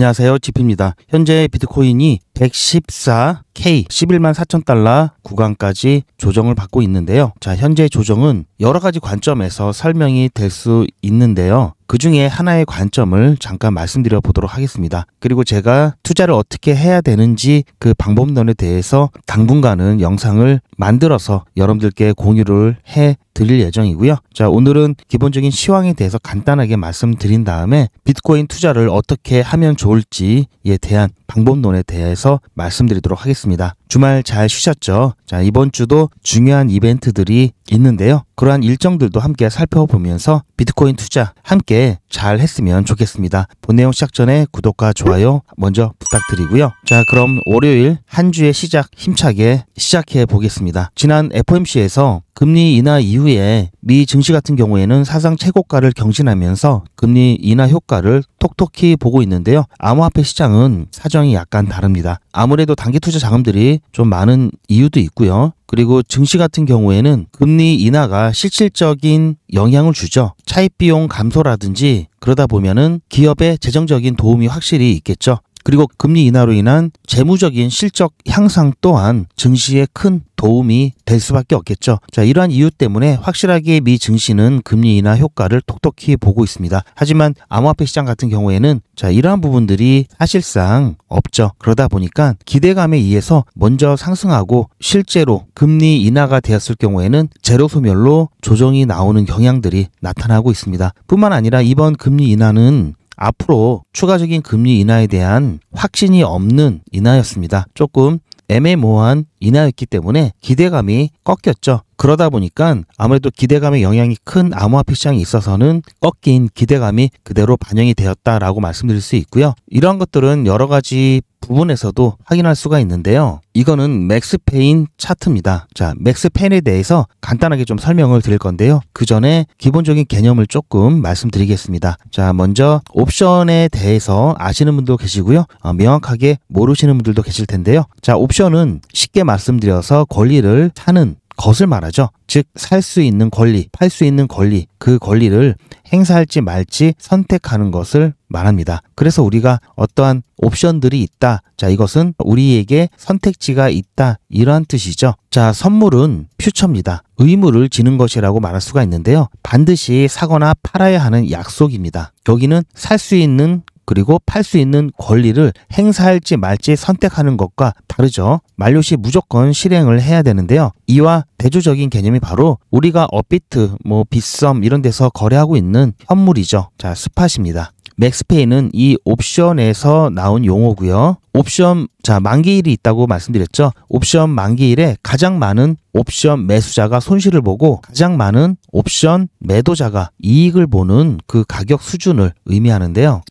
안녕하세요. 지피입니다. 현재 비트코인이 114K 11만 4천 달러 구간까지 조정을 받고 있는데요. 자, 현재 조정은 여러 가지 관점에서 설명이 될 수 있는데요. 그 중에 하나의 관점을 잠깐 말씀드려 보도록 하겠습니다. 그리고 제가 투자를 어떻게 해야 되는지 그 방법론에 대해서 당분간은 영상을 만들어서 여러분들께 공유를 해 드릴 예정이고요. 자, 오늘은 기본적인 시황에 대해서 간단하게 말씀드린 다음에 비트코인 투자를 어떻게 하면 좋을지에 대한 방법론에 대해서 말씀드리도록 하겠습니다. 주말 잘 쉬셨죠? 자, 이번 주도 중요한 이벤트들이 있는데요. 그러한 일정들도 함께 살펴보면서 비트코인 투자 함께 잘 했으면 좋겠습니다. 본 내용 시작 전에 구독과 좋아요 먼저 부탁드리고요. 자, 그럼 월요일 한 주의 시작 힘차게 시작해 보겠습니다. 지난 FOMC에서 금리 인하 이후에 미 증시 같은 경우에는 사상 최고가를 경신하면서 금리 인하 효과를 톡톡히 보고 있는데요. 암호화폐 시장은 사정이 약간 다릅니다. 아무래도 단기 투자 자금들이 좀 많은 이유도 있고요. 그리고 증시 같은 경우에는 금리 인하가 실질적인 영향을 주죠. 차입 비용 감소라든지 그러다 보면은 기업의 재정적인 도움이 확실히 있겠죠. 그리고 금리 인하로 인한 재무적인 실적 향상 또한 증시에 큰 도움이 될 수밖에 없겠죠. 자, 이러한 이유 때문에 확실하게 미 증시는 금리 인하 효과를 톡톡히 보고 있습니다. 하지만 암호화폐 시장 같은 경우에는 자, 이러한 부분들이 사실상 없죠. 그러다 보니까 기대감에 의해서 먼저 상승하고 실제로 금리 인하가 되었을 경우에는 제로 소멸로 조정이 나오는 경향들이 나타나고 있습니다. 뿐만 아니라 이번 금리 인하는 앞으로 추가적인 금리 인하에 대한 확신이 없는 인하였습니다. 조금 애매모호한 인하였기 때문에 기대감이 꺾였죠. 그러다 보니까 아무래도 기대감의 영향이 큰 암호화폐 시장에 있어서는 꺾인 기대감이 그대로 반영이 되었다라고 말씀드릴 수 있고요. 이러한 것들은 여러 가지 부분에서도 확인할 수가 있는데요. 이거는 맥스페인 차트입니다. 자, 맥스페인에 대해서 간단하게 좀 설명을 드릴 건데요. 그 전에 기본적인 개념을 조금 말씀드리겠습니다. 자, 먼저 옵션에 대해서 아시는 분도 계시고요. 명확하게 모르시는 분들도 계실 텐데요. 자, 옵션은 쉽게 말씀드려서 권리를 사는 것을 말하죠. 즉, 살 수 있는 권리, 팔 수 있는 권리, 그 권리를 행사할지 말지 선택하는 것을 말합니다. 그래서 우리가 어떠한 옵션들이 있다. 자, 이것은 우리에게 선택지가 있다. 이러한 뜻이죠. 자, 선물은 퓨처입니다. 의무를 지는 것이라고 말할 수가 있는데요. 반드시 사거나 팔아야 하는 약속입니다. 여기는 살 수 있는 그리고 팔 수 있는 권리를 행사할지 말지 선택하는 것과 다르죠. 만료 시 무조건 실행을 해야 되는데요. 이와 대조적인 개념이 바로 우리가 업비트, 빗썸 이런 데서 거래하고 있는 현물이죠. 자, 스팟입니다. 맥스페이는 이 옵션에서 나온 용어고요. 옵션, 자, 만기일이 있다고 말씀드렸죠. 옵션 만기일에 가장 많은 옵션 매수자가 손실을 보고 가장 많은 옵션 매도자가 이익을 보는 그 가격 수준을 의미하는데요.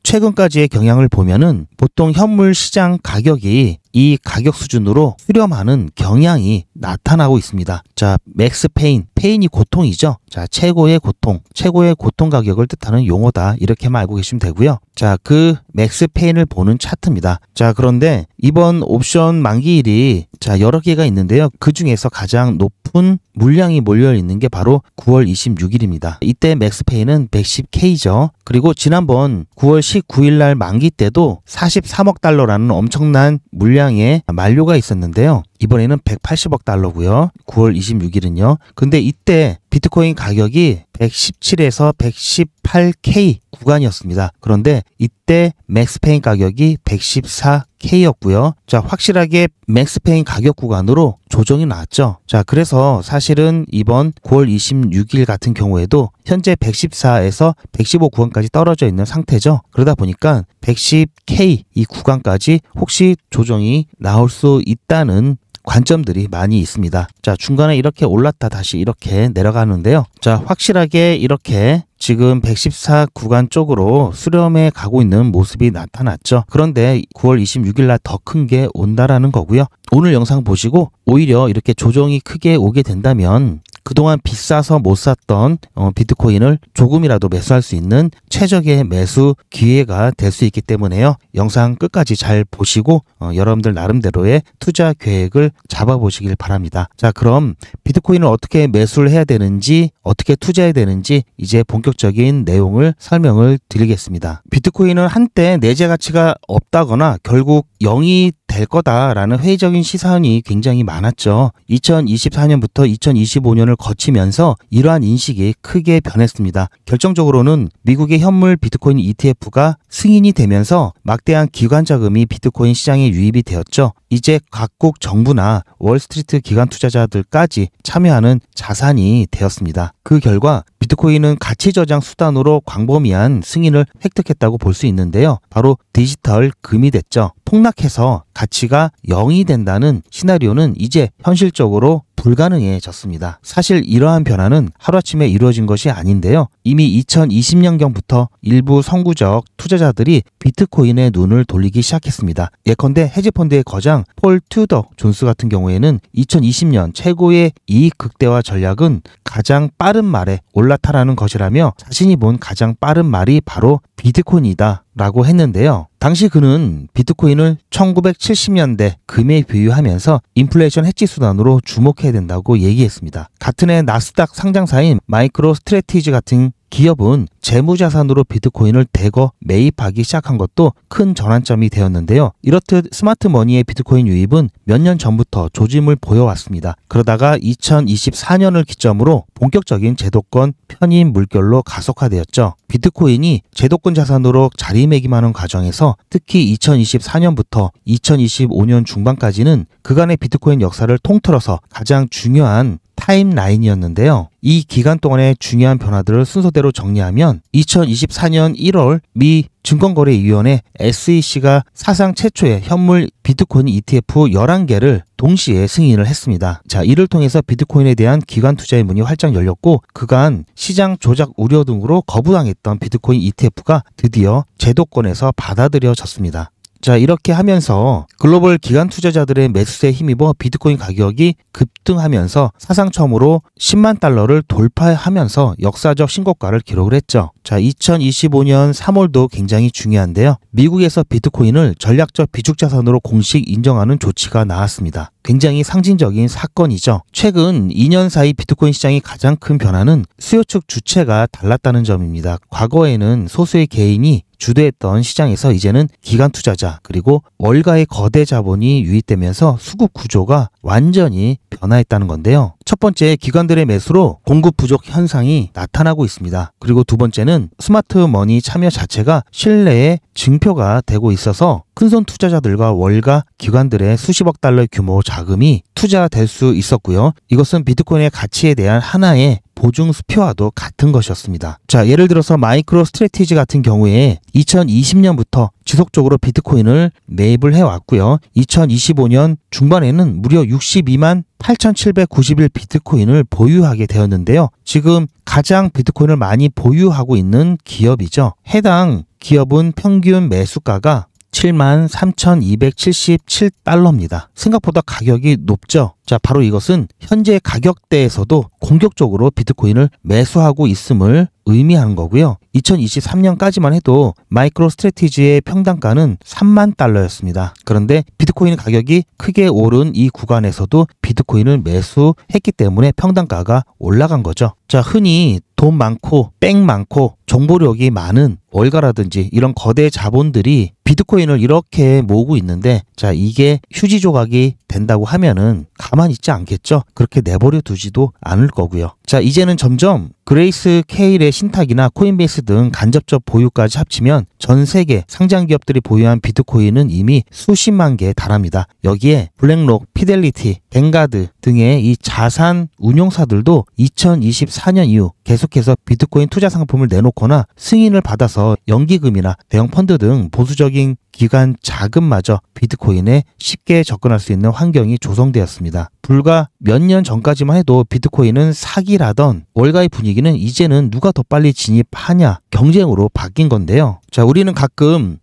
최근까지의 경향을 보면은 보통 현물 시장 가격이 이 가격 수준으로 수렴하는 경향이 나타나고 있습니다. 자, 맥스페인, 페인이 고통이죠. 자, 최고의 고통 가격을 뜻하는 용어다. 이렇게만 알고 계시면 되고요. 자, 그 맥스페인을 보는 차트입니다. 자, 그런데 이번 옵션 만기일이 자, 여러 개가 있는데요. 그 중에서 가장 높은 물량이 몰려 있는 게 바로 9월 26일입니다. 이때 맥스페이는 110K죠. 그리고 지난번 9월 19일 날 만기 때도 43억 달러라는 엄청난 물량의 만료가 있었는데요. 이번에는 180억 달러고요. 9월 26일은요. 근데 이때 비트코인 가격이 117에서 118K 구간이었습니다. 그런데 이때 맥스페인 가격이 114K였고요. 자, 확실하게 맥스페인 가격 구간으로 조정이 나왔죠. 자, 그래서 사실은 이번 9월 26일 같은 경우에도 현재 114에서 115 구간까지 떨어져 있는 상태죠. 그러다 보니까 110K 이 구간까지 혹시 조정이 나올 수 있다는 관점들이 많이 있습니다. 자, 중간에 이렇게 올랐다 다시 이렇게 내려가는데요. 자, 확실하게 이렇게 지금 114 구간 쪽으로 수렴해 가고 있는 모습이 나타났죠. 그런데 9월 26일 날 더 큰 게 온다라는 거고요. 오늘 영상 보시고 오히려 이렇게 조정이 크게 오게 된다면 그동안 비싸서 못 샀던 비트코인을 조금이라도 매수할 수 있는 최적의 매수 기회가 될 수 있기 때문에요. 영상 끝까지 잘 보시고 여러분들 나름대로의 투자 계획을 잡아보시길 바랍니다. 자, 그럼 비트코인을 어떻게 매수를 해야 되는지, 어떻게 투자해야 되는지 이제 본격적인 내용을 설명을 드리겠습니다. 비트코인은 한때 내재 가치가 없다거나 결국 0이 될 거다라는 회의적인 시선이 굉장히 많았죠. 2024년부터 2025년을 거치면서 이러한 인식이 크게 변했습니다. 결정적으로는 미국의 현물 비트코인 ETF가 승인이 되면서 막대한 기관 자금이 비트코인 시장에 유입이 되었죠. 이제 각국 정부나 월스트리트 기관 투자자들까지 참여하는 자산이 되었습니다. 그 결과 비트코인은 가치 저장 수단으로 광범위한 승인을 획득했다고 볼 수 있는데요. 바로 디지털 금이 됐죠. 폭락해서 가치가 0이 된다는 시나리오는 이제 현실적으로 불가능해졌습니다. 사실 이러한 변화는 하루아침에 이루어진 것이 아닌데요. 이미 2020년경부터 일부 선구적 투자자들이 비트코인에 눈을 돌리기 시작했습니다. 예컨대 헤지펀드의 거장 폴 튜더 존스 같은 경우에는 2020년 최고의 이익 극대화 전략은 가장 빠른 말에 올라타라는 것이라며 자신이 본 가장 빠른 말이 바로 비트코인이다 라고 했는데요. 당시 그는 비트코인을 1970년대 금에 비유하면서 인플레이션 해지 수단으로 주목해야 된다고 얘기했습니다. 같은 해 나스닥 상장사인 마이크로 스트래티지 같은 기업은 재무자산으로 비트코인을 대거 매입하기 시작한 것도 큰 전환점이 되었는데요. 이렇듯 스마트머니의 비트코인 유입은 몇 년 전부터 조짐을 보여왔습니다. 그러다가 2024년을 기점으로 본격적인 제도권 편입 물결로 가속화되었죠. 비트코인이 제도권 자산으로 자리매김하는 과정에서 특히 2024년부터 2025년 중반까지는 그간의 비트코인 역사를 통틀어서 가장 중요한 타임라인이었는데요. 이 기간 동안의 중요한 변화들을 순서대로 정리하면 2024년 1월 미 증권거래위원회 SEC가 사상 최초의 현물 비트코인 ETF 11개를 동시에 승인을 했습니다. 자, 이를 통해서 비트코인에 대한 기관 투자의 문이 활짝 열렸고 그간 시장 조작 우려 등으로 거부당했던 비트코인 ETF가 드디어 제도권에서 받아들여졌습니다. 자, 이렇게 하면서 글로벌 기관 투자자들의 매수세에 힘입어 비트코인 가격이 급등하면서 사상 처음으로 10만 달러를 돌파하면서 역사적 신고가를 기록을 했죠. 자, 2025년 3월도 굉장히 중요한데요. 미국에서 비트코인을 전략적 비축자산으로 공식 인정하는 조치가 나왔습니다. 굉장히 상징적인 사건이죠. 최근 2년 사이 비트코인 시장의 가장 큰 변화는 수요 측 주체가 달랐다는 점입니다. 과거에는 소수의 개인이 주도했던 시장에서 이제는 기관 투자자 그리고 월가의 거대 자본이 유입되면서 수급 구조가 완전히 변화했다는 건데요. 첫 번째, 기관들의 매수로 공급 부족 현상이 나타나고 있습니다. 그리고 두 번째는 스마트머니 참여 자체가 신뢰의 증표가 되고 있어서 큰손 투자자들과 월가 기관들의 수십억 달러 규모 자금이 투자될 수 있었고요. 이것은 비트코인의 가치에 대한 하나의 보증 수표와도 같은 것이었습니다. 자, 예를 들어서 마이크로 스트래티지 같은 경우에 2020년부터 지속적으로 비트코인을 매입을 해왔고요. 2025년 중반에는 무려 62만 8,791 비트코인을 보유하게 되었는데요. 지금 가장 비트코인을 많이 보유하고 있는 기업이죠. 해당 기업은 평균 매수가가 73,277달러입니다. 생각보다 가격이 높죠. 자, 바로 이것은 현재 가격대에서도 공격적으로 비트코인을 매수하고 있음을 의미하는 거고요. 2023년까지만 해도 마이크로 스트래티지의 평단가는 3만 달러였습니다. 그런데 비트코인 가격이 크게 오른 이 구간에서도 비트코인을 매수했기 때문에 평단가가 올라간 거죠. 자, 흔히 돈 많고 백 많고 정보력이 많은 월가라든지 이런 거대 자본들이 비트코인을 이렇게 모으고 있는데, 자, 이게 휴지 조각이 된다고 하면은 가만히 있지 않겠죠? 그렇게 내버려 두지도 않을 거고요. 자, 이제는 점점 그레이스 케일의 신탁이나 코인베이스 등 간접적 보유까지 합치면 전 세계 상장 기업들이 보유한 비트코인은 이미 수십만 개에 달합니다. 여기에 블랙록, 피델리티, 뱅가드 등의 이 자산 운용사들도 2024년 이후 계속해서 비트코인 투자 상품을 내놓거나 승인을 받아서 연기금이나 대형 펀드 등 보수적인 기관 자금마저 비트코인에 쉽게 접근할 수 있는 환경이 조성되었습니다. 불과 몇 년 전까지만 해도 비트코인은 사기라던 월가의 분위기는 이제는 누가 더 빨리 진입하냐 경쟁으로 바뀐 건데요. 자, 우리는 가끔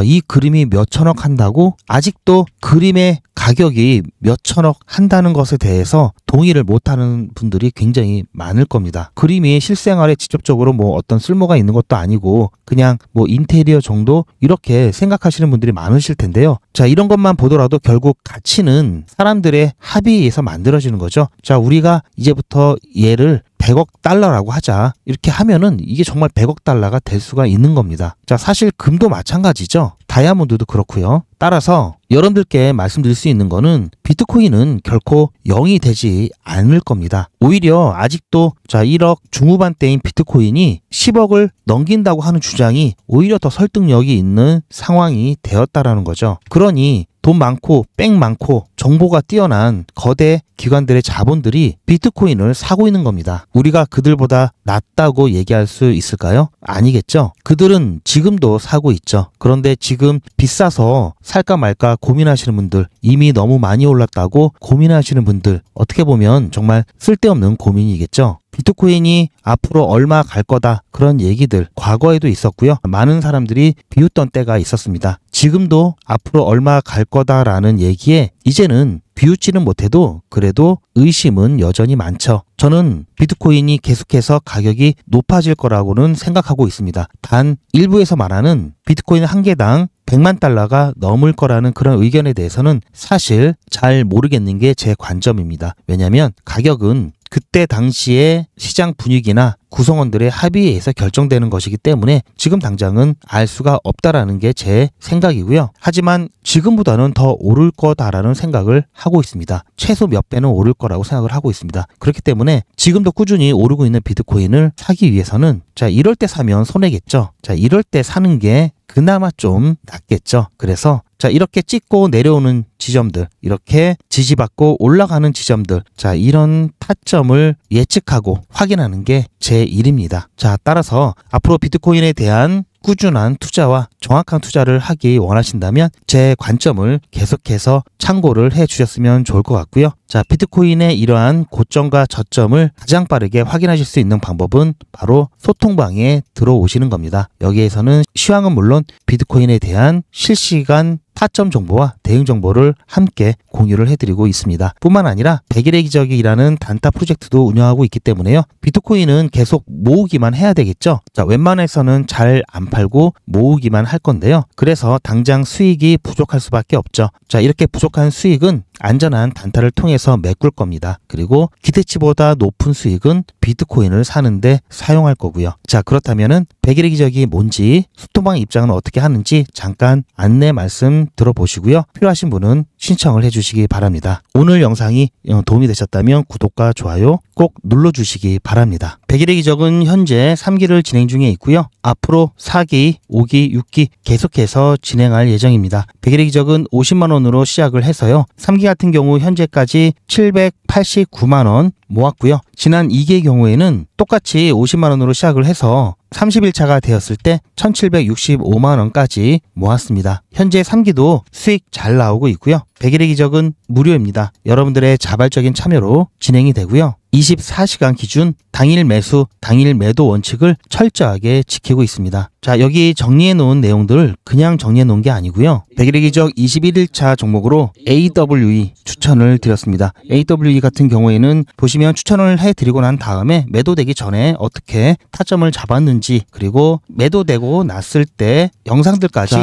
이 그림이 몇 천억 한다고 아직도 그림의 가격이 몇 천억 한다는 것에 대해서 동의를 못하는 분들이 굉장히 많을 겁니다. 그림이 실생활에 직접적으로 뭐 어떤 쓸모가 있는 것도 아니고 그냥 뭐 인테리어 정도 이렇게 생각하시는 분들이 많으실 텐데요. 자, 이런 것만 보더라도 결국 가치는 사람들의 합의에 의해서 만들어지는 거죠. 자, 우리가 이제부터 얘를 100억 달러라고 하자. 이렇게 하면은 이게 정말 100억 달러가 될 수가 있는 겁니다. 자, 사실 금도 마찬가지죠. 다이아몬드도 그렇고요. 따라서 여러분들께 말씀드릴 수 있는 거는 비트코인은 결코 0이 되지 않을 겁니다. 오히려 아직도 1억 중후반대인 비트코인이 10억을 넘긴다고 하는 주장이 오히려 더 설득력이 있는 상황이 되었다라는 거죠. 그러니 돈 많고 뺑 많고 정보가 뛰어난 거대 기관들의 자본들이 비트코인을 사고 있는 겁니다. 우리가 그들보다 낫다고 얘기할 수 있을까요? 아니겠죠. 그들은 지금도 사고 있죠. 그런데 지금 비싸서 살까 말까 고민하시는 분들, 이미 너무 많이 올랐다고 고민하시는 분들, 어떻게 보면 정말 쓸데없는 고민이겠죠. 비트코인이 앞으로 얼마 갈 거다 그런 얘기들 과거에도 있었고요. 많은 사람들이 비웃던 때가 있었습니다. 지금도 앞으로 얼마 갈 거다라는 얘기에 이제는 비웃지는 못해도 그래도 의심은 여전히 많죠. 저는 비트코인이 계속해서 가격이 높아질 거라고는 생각하고 있습니다. 단 일부에서 말하는 비트코인 한 개당 100만 달러가 넘을 거라는 그런 의견에 대해서는 사실 잘 모르겠는 게 제 관점입니다. 왜냐하면 가격은 그때 당시의 시장 분위기나 구성원들의 합의에 의해서 결정되는 것이기 때문에 지금 당장은 알 수가 없다라는 게 제 생각이고요. 하지만 지금보다는 더 오를 거다라는 생각을 하고 있습니다. 최소 몇 배는 오를 거라고 생각을 하고 있습니다. 그렇기 때문에 지금도 꾸준히 오르고 있는 비트코인을 사기 위해서는 이럴 때 사면 손해겠죠. 이럴 때 사는 게 그나마 좀 낫겠죠. 그래서 이렇게 찍고 내려오는 지점들, 이렇게 지지받고 올라가는 지점들, 이런 타점을 예측하고 확인하는 게 제 일입니다. 따라서 앞으로 비트코인에 대한 꾸준한 투자와 정확한 투자를 하기 원하신다면 제 관점을 계속해서 참고를 해 주셨으면 좋을 것 같고요. 비트코인의 이러한 고점과 저점을 가장 빠르게 확인하실 수 있는 방법은 바로 소통방에 들어오시는 겁니다. 여기에서는 시황은 물론 비트코인에 대한 실시간 타점 정보와 대응 정보를 함께 공유를 해드리고 있습니다. 뿐만 아니라 100일의 기적이라는 단타 프로젝트도 운영하고 있기 때문에요. 비트코인은 계속 모으기만 해야 되겠죠. 웬만해서는 잘 안 팔고 모으기만 할 건데요. 그래서 당장 수익이 부족할 수밖에 없죠. 이렇게 부족한 수익은 안전한 단타를 통해서 메꿀 겁니다. 그리고 기대치보다 높은 수익은 비트코인을 사는데 사용할 거고요. 그렇다면은 100일의 기적이 뭔지, 소통방 입장은 어떻게 하는지 잠깐 안내 말씀 들어보시고요. 필요하신 분은 신청을 해주시기 바랍니다. 오늘 영상이 도움이 되셨다면 구독과 좋아요 꼭 눌러주시기 바랍니다. 100일의 기적은 현재 3기를 진행 중에 있고요. 앞으로 4기, 5기, 6기 계속해서 진행할 예정입니다. 100일의 기적은 50만원으로 시작을 해서요. 3기 같은 경우 현재까지 789만원 모았고요. 지난 2기의 경우에는 똑같이 50만원으로 시작을 해서 30일차가 되었을 때 1765만원까지 모았습니다. 현재 3기도 수익 잘 나오고 있고요. 100일의 기적은 무료입니다. 여러분들의 자발적인 참여로 진행이 되고요. 24시간 기준 당일 매수, 당일 매도 원칙을 철저하게 지키고 있습니다. 여기 정리해 놓은 내용들을 그냥 정리해 놓은 게 아니고요. 100일의 기적 21일차 종목으로 AWE 추천을 드렸습니다. AWE 같은 경우에는 보시면 추천을 해드리고 난 다음에 매도되기 전에 어떻게 타점을 잡았는지, 그리고 매도되고 났을 때 영상들까지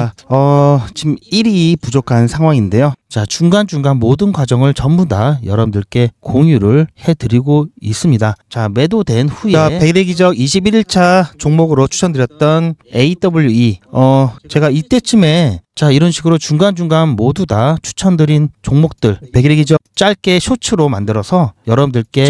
지금 1이 부족한 상황인데요. 중간중간 모든 과정을 전부 다 여러분들께 공유를 해드리고 있습니다. 매도된 후에 100일의 기적 21일차 종목으로 추천드렸던 AWE 제가 이때쯤에 이런 식으로 중간중간 모두 다 추천드린 종목들 100일의 기적 짧게 쇼츠로 만들어서 여러분들께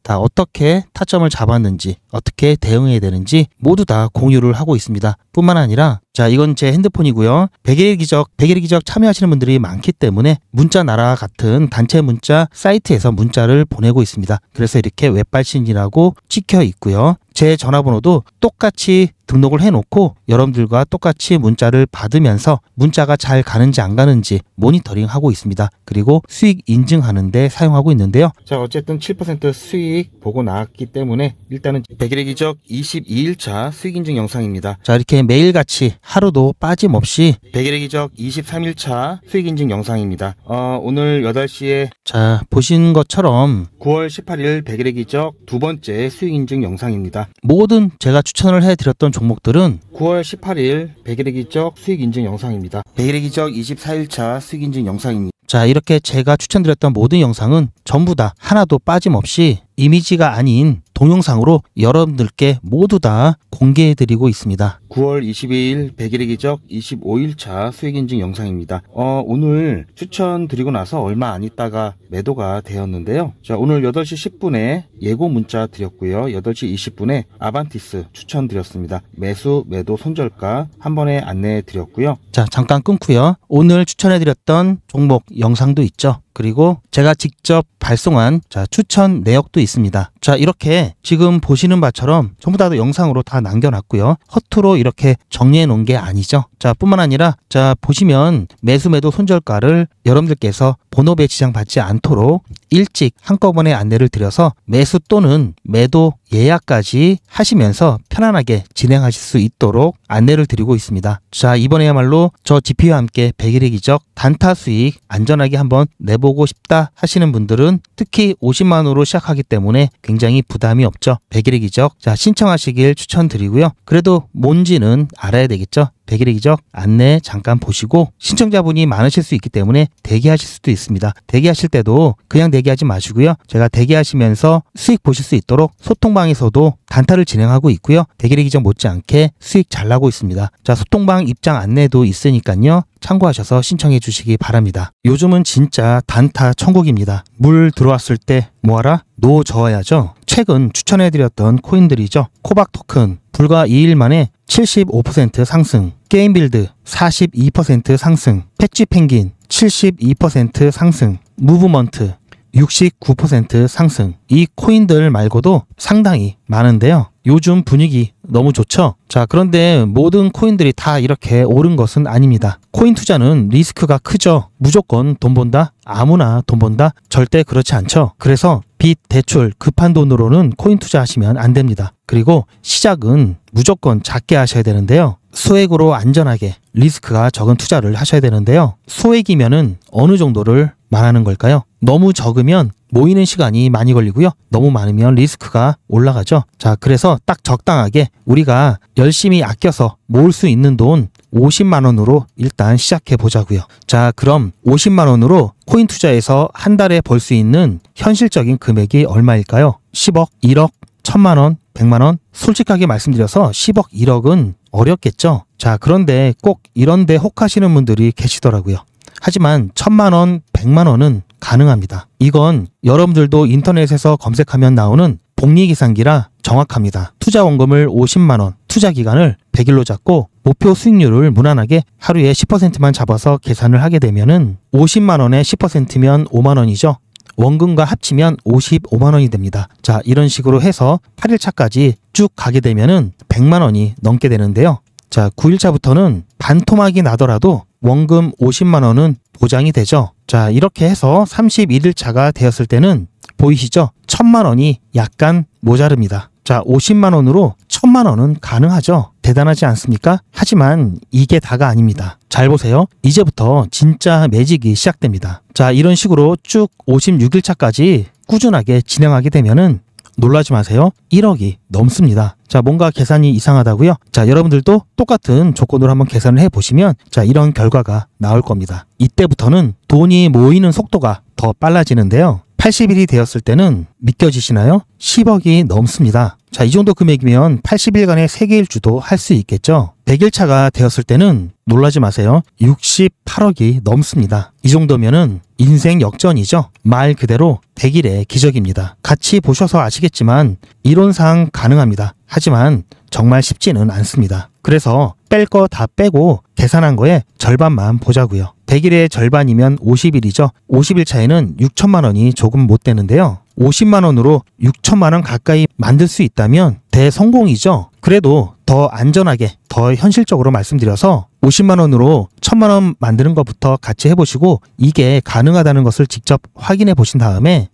다 어떻게 타점을 잡았는지, 어떻게 대응해야 되는지 모두 다 공유를 하고 있습니다. 뿐만 아니라 이건 제 핸드폰이고요. 100일의 기적 참여하시는 분들이 많기 때문에 문자 나라 같은 단체 문자 사이트에서 문자를 보내고 있습니다. 그래서 이렇게 웹발신이라고 찍혀 있고요. 제 전화번호도 똑같이 등록을 해놓고 여러분들과 똑같이 문자를 받으면서 문자가 잘 가는지 안 가는지 모니터링하고 있습니다. 그리고 수익 인증하는 데 사용하고 있는데요. 어쨌든 7% 수익 보고 나왔기 때문에 일단은 100일의 기적 22일차 수익 인증 영상입니다. 이렇게 매일같이 하루도 빠짐없이 백일의 기적 23일차 수익 인증 영상입니다. 오늘 8시에 자 보신 것처럼 9월 18일 백일의 기적 두 번째 수익 인증 영상입니다. 모든 제가 추천을 해드렸던 종목들은 9월 18일 백일의 기적 수익 인증 영상입니다. 백일의 기적 24일차 수익 인증 영상입니다. 자, 이렇게 제가 추천드렸던 모든 영상은 전부 다 하나도 빠짐없이 이미지가 아닌 동영상으로 여러분들께 모두 다 공개해드리고 있습니다. 9월 22일 백일의 기적 25일차 수익 인증 영상입니다. 오늘 추천드리고 나서 얼마 안 있다가 매도가 되었는데요. 자, 오늘 8시 10분에 예고 문자 드렸고요. 8시 20분에 아반티스 추천드렸습니다. 매수, 매도, 손절가 한 번에 안내해 드렸고요. 자, 잠깐 끊고요. 오늘 추천해드렸던 종목 영상도 있죠. 그리고 제가 직접 발송한 추천 내역도 있습니다. 자, 이렇게 지금 보시는 바처럼 전부 다 영상으로 다 남겨놨고요. 허투루 이렇게 정리해 놓은 게 아니죠. 자, 뿐만 아니라 자 보시면 매수 매도 손절가를 여러분들께서 본업에 지장받지 않도록 일찍 한꺼번에 안내를 드려서 매수 또는 매도 예약까지 하시면서 편안하게 진행하실 수 있도록 안내를 드리고 있습니다. 자, 이번에야말로 저 GP와 함께 백일의 기적 단타 수익 안전하게 한번 내보고 싶다 하시는 분들은 특히 50만원으로 시작하기 때문에 굉장히 부담이 없죠. 백일의 기적 자 신청하시길 추천드리고요. 그래도 뭔지는 알아야 되겠죠. 백일의 기적 안내 잠깐 보시고 신청자분이 많으실 수 있기 때문에 대기하실 수도 있습니다. 대기하실 때도 그냥 대기하지 마시고요. 제가 대기하시면서 수익 보실 수 있도록 소통방에서도 단타를 진행하고 있고요. 백일의 기적 못지않게 수익 잘 나고 있습니다. 자, 소통방 입장 안내도 있으니까요. 참고하셔서 신청해 주시기 바랍니다. 요즘은 진짜 단타 천국입니다. 물 들어왔을 때 뭐하라? 노 저어야죠. 최근 추천해드렸던 코인들이죠. 코박 토큰 불과 2일 만에 75% 상승, 게임빌드 42% 상승, 패치 펭귄 72% 상승, 무브먼트 69% 상승. 이 코인들 말고도 상당히 많은데요. 요즘 분위기 너무 좋죠? 자, 그런데 모든 코인들이 다 이렇게 오른 것은 아닙니다. 코인 투자는 리스크가 크죠. 무조건 돈 번다? 아무나 돈 번다? 절대 그렇지 않죠. 그래서 빚, 대출, 급한 돈으로는 코인 투자하시면 안 됩니다. 그리고 시작은 무조건 작게 하셔야 되는데요. 소액으로 안전하게 리스크가 적은 투자를 하셔야 되는데요. 소액이면은 어느 정도를 말하는 걸까요? 너무 적으면 모이는 시간이 많이 걸리고요. 너무 많으면 리스크가 올라가죠. 자, 그래서 딱 적당하게 우리가 열심히 아껴서 모을 수 있는 돈 50만 원으로 일단 시작해 보자고요. 자, 그럼 50만 원으로 코인 투자에서 한 달에 벌 수 있는 현실적인 금액이 얼마일까요? 10억, 1억, 1000만 원, 100만 원? 솔직하게 말씀드려서 10억, 1억은 어렵겠죠. 자, 그런데 꼭 이런데 혹하시는 분들이 계시더라고요. 하지만 1000만 원, 100만 원은 가능합니다. 이건 여러분들도 인터넷에서 검색하면 나오는 복리계산기라 정확합니다. 투자 원금을 50만 원, 투자 기간을 100일로 잡고 목표 수익률을 무난하게 하루에 10%만 잡아서 계산을 하게 되면은 50만 원에 10%면 5만 원이죠. 원금과 합치면 55만 원이 됩니다. 자, 이런 식으로 해서 8일차까지 쭉 가게 되면은 100만 원이 넘게 되는데요. 자, 9일차부터는 반토막이 나더라도 원금 50만 원은 보장이 되죠. 자, 이렇게 해서 31일차가 되었을 때는 보이시죠? 1000만 원이 약간 모자릅니다. 자, 50만 원으로 1000만 원은 가능하죠. 대단하지 않습니까? 하지만 이게 다가 아닙니다. 잘 보세요. 이제부터 진짜 매직이 시작됩니다. 자, 이런 식으로 쭉 56일차까지 꾸준하게 진행하게 되면은 놀라지 마세요. 1억이 넘습니다. 자, 뭔가 계산이 이상하다고요? 자, 여러분들도 똑같은 조건으로 한번 계산을 해보시면 자, 이런 결과가 나올 겁니다. 이때부터는 돈이 모이는 속도가 더 빨라지는데요. 80일이 되었을 때는 믿겨지시나요? 10억이 넘습니다. 자, 이 정도 금액이면 80일간의 세계일주도 할 수 있겠죠. 100일차가 되었을 때는 놀라지 마세요. 68억이 넘습니다. 이 정도면은 인생 역전이죠. 말 그대로 100일의 기적입니다. 같이 보셔서 아시겠지만 이론상 가능합니다. 하지만 정말 쉽지는 않습니다. 그래서 뺄 거 다 빼고 계산한 거에 절반만 보자고요. 100일의 절반이면 50일이죠. 50일 차에는 6천만 원이 조금 못 되는데요. 50만 원으로 6천만 원 가까이 만들 수 있다면 대성공이죠. 그래도 더 안전하게, 더 현실적으로 말씀드려서 50만 원으로 1000만 원 만드는 것부터 같이 해보시고 이게 가능하다는 것을 직접 확인해 보신 다음에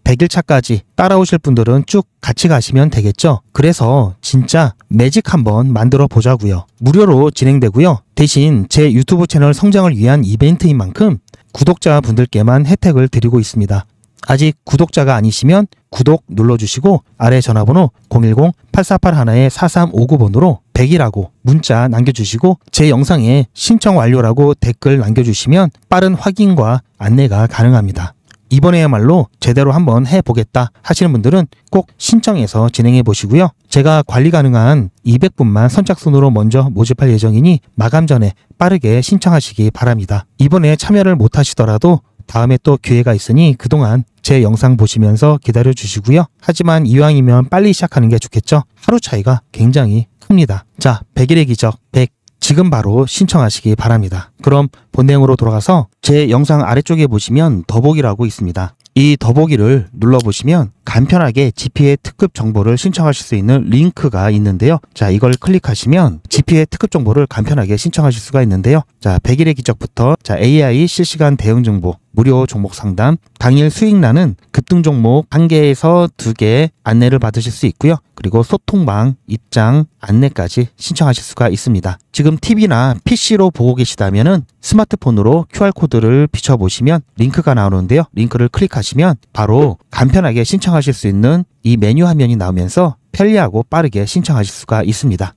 100일차까지 따라오실 분들은 쭉 같이 가시면 되겠죠. 그래서 진짜 매직 한번 만들어 보자고요. 무료로 진행되고요. 대신 제 유튜브 채널 성장을 위한 이벤트인 만큼 구독자분들께만 혜택을 드리고 있습니다. 아직 구독자가 아니시면 구독 눌러주시고 아래 전화번호 010-8481-4359번으로 100이라고 문자 남겨주시고 제 영상에 신청 완료라고 댓글 남겨주시면 빠른 확인과 안내가 가능합니다. 이번에야말로 제대로 한번 해보겠다 하시는 분들은 꼭 신청해서 진행해 보시고요. 제가 관리 가능한 200분만 선착순으로 먼저 모집할 예정이니 마감 전에 빠르게 신청하시기 바랍니다. 이번에 참여를 못 하시더라도 다음에 또 기회가 있으니 그동안 제 영상 보시면서 기다려 주시고요. 하지만 이왕이면 빨리 시작하는 게 좋겠죠. 하루 차이가 굉장히 큽니다. 자, 100일의 기적 100 지금 바로 신청하시기 바랍니다. 그럼 본 내용으로 돌아가서 제 영상 아래쪽에 보시면 더보기라고 있습니다. 이 더보기를 눌러보시면 간편하게 GPA 특급 정보를 신청하실 수 있는 링크가 있는데요. 자, 이걸 클릭하시면 GPA 특급 정보를 간편하게 신청하실 수가 있는데요. 자, 100일의 기적부터 AI 실시간 대응 정보, 무료 종목 상담, 당일 수익나는 급등 종목 1개에서 2개 안내를 받으실 수 있고요. 그리고 소통방, 입장, 안내까지 신청하실 수가 있습니다. 지금 TV나 PC로 보고 계시다면은 스마트폰으로 QR코드를 비춰보시면 링크가 나오는데요. 링크를 클릭하시면 바로 간편하게 신청하실 수 있는 이 메뉴 화면이 나오면서 편리하고 빠르게 신청하실 수가 있습니다.